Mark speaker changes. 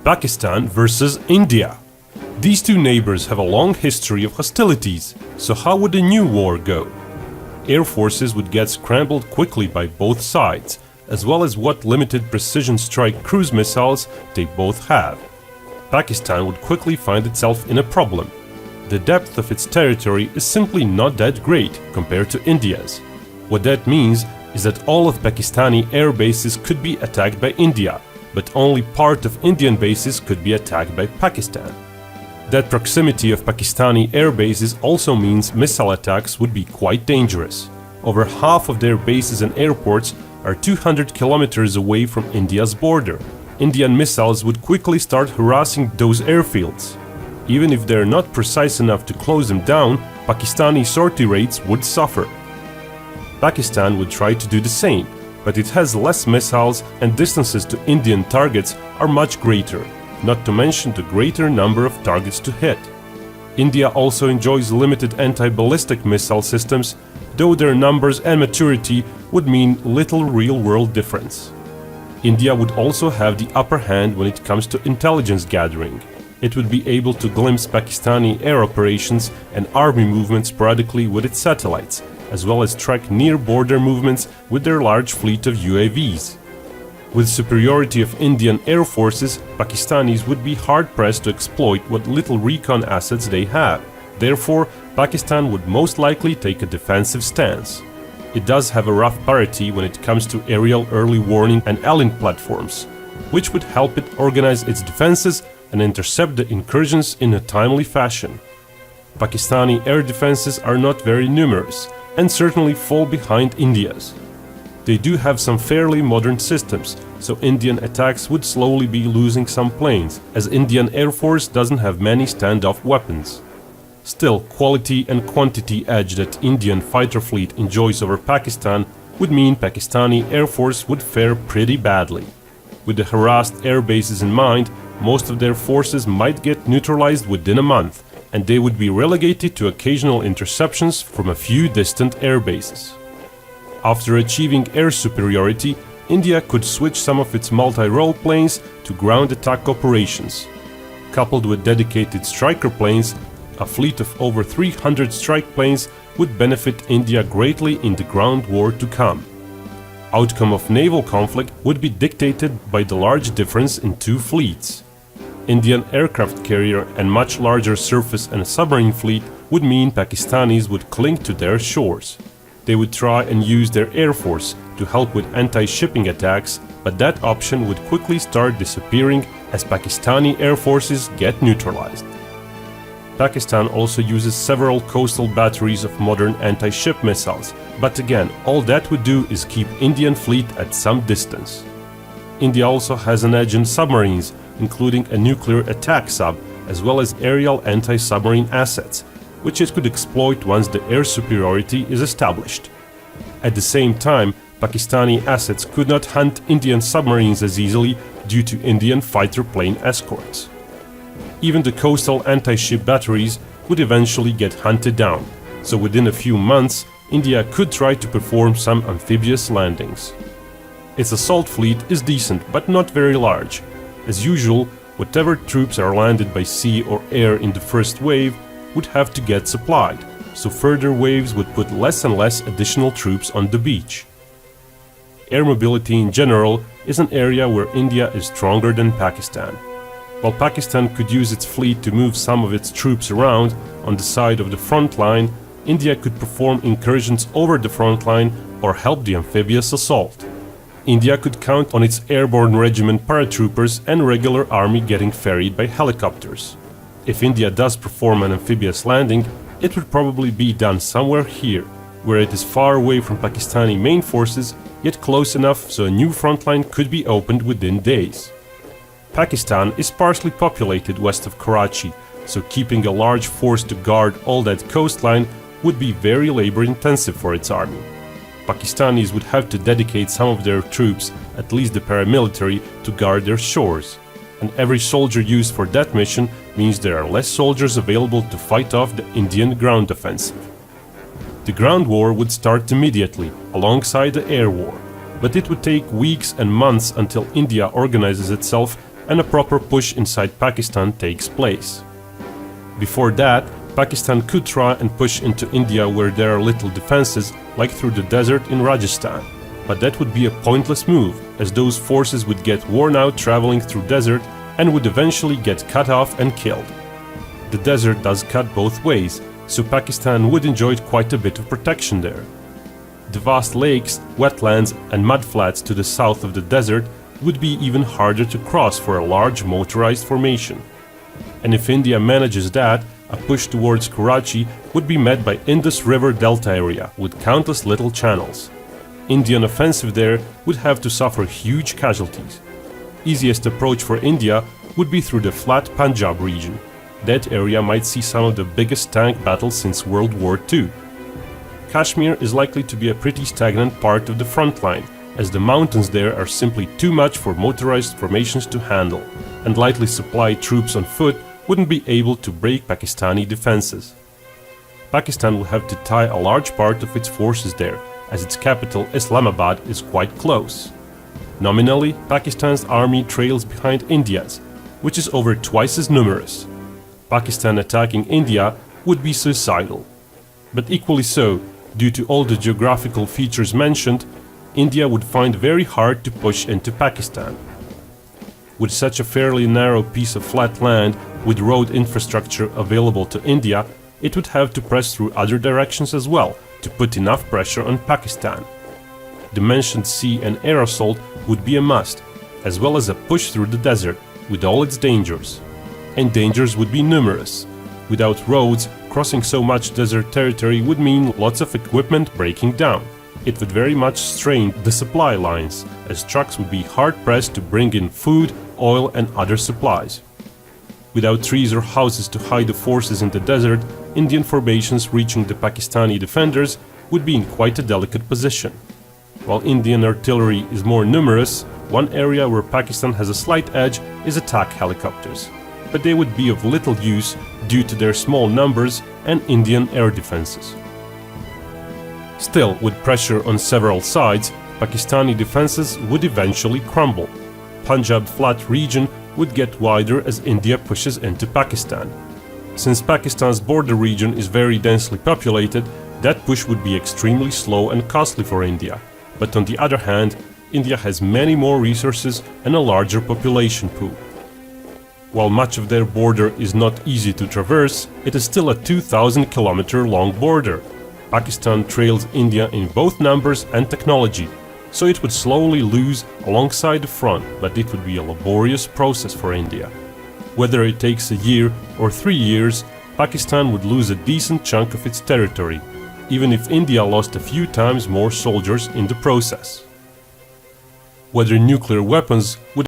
Speaker 1: Pakistan versus India. These two neighbors have a long history of hostilities, so how would a new war go? Air forces would get scrambled quickly by both sides, as well as what limited precision strike cruise missiles they both have. Pakistan would quickly find itself in a problem. The depth of its territory is simply not that great compared to India's. What that means is that all of Pakistani air bases could be attacked by India, but only part of Indian bases could be attacked by Pakistan. That proximity of Pakistani air bases also means missile attacks would be quite dangerous. Over half of their bases and airports are 200 kilometers away from India's border. Indian missiles would quickly start harassing those airfields. Even if they're not precise enough to close them down, Pakistani sortie rates would suffer. Pakistan would try to do the same, but it has less missiles and distances to Indian targets are much greater, not to mention the greater number of targets to hit. India also enjoys limited anti-ballistic missile systems, though their numbers and maturity would mean little real-world difference. India would also have the upper hand when it comes to intelligence gathering. It would be able to glimpse Pakistani air operations and army movements sporadically with its satellites, as well as track near-border movements with their large fleet of UAVs. With superiority of Indian air forces, Pakistanis would be hard-pressed to exploit what little recon assets they have. Therefore, Pakistan would most likely take a defensive stance. It does have a rough parity when it comes to aerial early warning and A-link platforms, which would help it organize its defenses and intercept the incursions in a timely fashion. Pakistani air defenses are not very numerous and certainly fall behind India's. They do have some fairly modern systems, so Indian attacks would slowly be losing some planes, as Indian Air Force doesn't have many standoff weapons. Still, quality and quantity edge that Indian fighter fleet enjoys over Pakistan would mean Pakistani Air Force would fare pretty badly. With the harassed air bases in mind, most of their forces might get neutralized within a month, and they would be relegated to occasional interceptions from a few distant air bases. After achieving air superiority, India could switch some of its multi-role planes to ground attack operations. Coupled with dedicated striker planes, a fleet of over 300 strike planes would benefit India greatly in the ground war to come. Outcome of naval conflict would be dictated by the large difference in two fleets. Indian aircraft carrier and much larger surface and submarine fleet would mean Pakistanis would cling to their shores. They would try and use their air force to help with anti-shipping attacks, but that option would quickly start disappearing as Pakistani air forces get neutralized. Pakistan also uses several coastal batteries of modern anti-ship missiles, but again, all that would do is keep Indian fleet at some distance. India also has an edge in submarines, including a nuclear attack sub, as well as aerial anti-submarine assets, which it could exploit once the air superiority is established. At the same time, Pakistani assets could not hunt Indian submarines as easily due to Indian fighter plane escorts. Even the coastal anti-ship batteries would eventually get hunted down, so within a few months, India could try to perform some amphibious landings. Its assault fleet is decent, but not very large. As usual, whatever troops are landed by sea or air in the first wave would have to get supplied, so further waves would put less and less additional troops on the beach. Air mobility in general is an area where India is stronger than Pakistan. While Pakistan could use its fleet to move some of its troops around on the side of the front line, India could perform incursions over the front line or help the amphibious assault. India could count on its airborne regiment paratroopers and regular army getting ferried by helicopters. If India does perform an amphibious landing, it would probably be done somewhere here, where it is far away from Pakistani main forces, yet close enough so a new front line could be opened within days. Pakistan is sparsely populated west of Karachi, so keeping a large force to guard all that coastline would be very labor-intensive for its army. Pakistanis would have to dedicate some of their troops, at least the paramilitary, to guard their shores. And every soldier used for that mission means there are less soldiers available to fight off the Indian ground offensive. The ground war would start immediately, alongside the air war, but it would take weeks and months until India organizes itself and a proper push inside Pakistan takes place. Before that, Pakistan could try and push into India where there are little defenses, like through the desert in Rajasthan. But that would be a pointless move, as those forces would get worn out traveling through desert and would eventually get cut off and killed. The desert does cut both ways, so Pakistan would enjoy quite a bit of protection there. The vast lakes, wetlands and mudflats to the south of the desert would be even harder to cross for a large motorized formation. And if India manages that, a push towards Karachi would be met by Indus River Delta area with countless little channels. Indian offensive there would have to suffer huge casualties. Easiest approach for India would be through the flat Punjab region. That area might see some of the biggest tank battles since World War II. Kashmir is likely to be a pretty stagnant part of the front line, as the mountains there are simply too much for motorized formations to handle, and lightly supplied troops on foot wouldn't be able to break Pakistani defenses. Pakistan will have to tie a large part of its forces there, as its capital Islamabad is quite close. Nominally, Pakistan's army trails behind India's, which is over twice as numerous. Pakistan attacking India would be suicidal. But equally so, due to all the geographical features mentioned, India would find very hard to push into Pakistan. With such a fairly narrow piece of flat land with road infrastructure available to India, it would have to press through other directions as well to put enough pressure on Pakistan. The mentioned sea and air assault would be a must, as well as a push through the desert with all its dangers. And dangers would be numerous. Without roads, crossing so much desert territory would mean lots of equipment breaking down. It would very much strain the supply lines, as trucks would be hard-pressed to bring in food, oil and other supplies. Without trees or houses to hide the forces in the desert, Indian formations reaching the Pakistani defenders would be in quite a delicate position. While Indian artillery is more numerous, one area where Pakistan has a slight edge is attack helicopters, but they would be of little use due to their small numbers and Indian air defenses. Still, with pressure on several sides, Pakistani defenses would eventually crumble. Punjab flat region would get wider as India pushes into Pakistan. Since Pakistan's border region is very densely populated, that push would be extremely slow and costly for India. But on the other hand, India has many more resources and a larger population pool. While much of their border is not easy to traverse, it is still a 2,000-kilometer long border. Pakistan trails India in both numbers and technology, so it would slowly lose alongside the front, but it would be a laborious process for India. Whether it takes a year or 3 years, Pakistan would lose a decent chunk of its territory, even if India lost a few times more soldiers in the process. Whether nuclear weapons would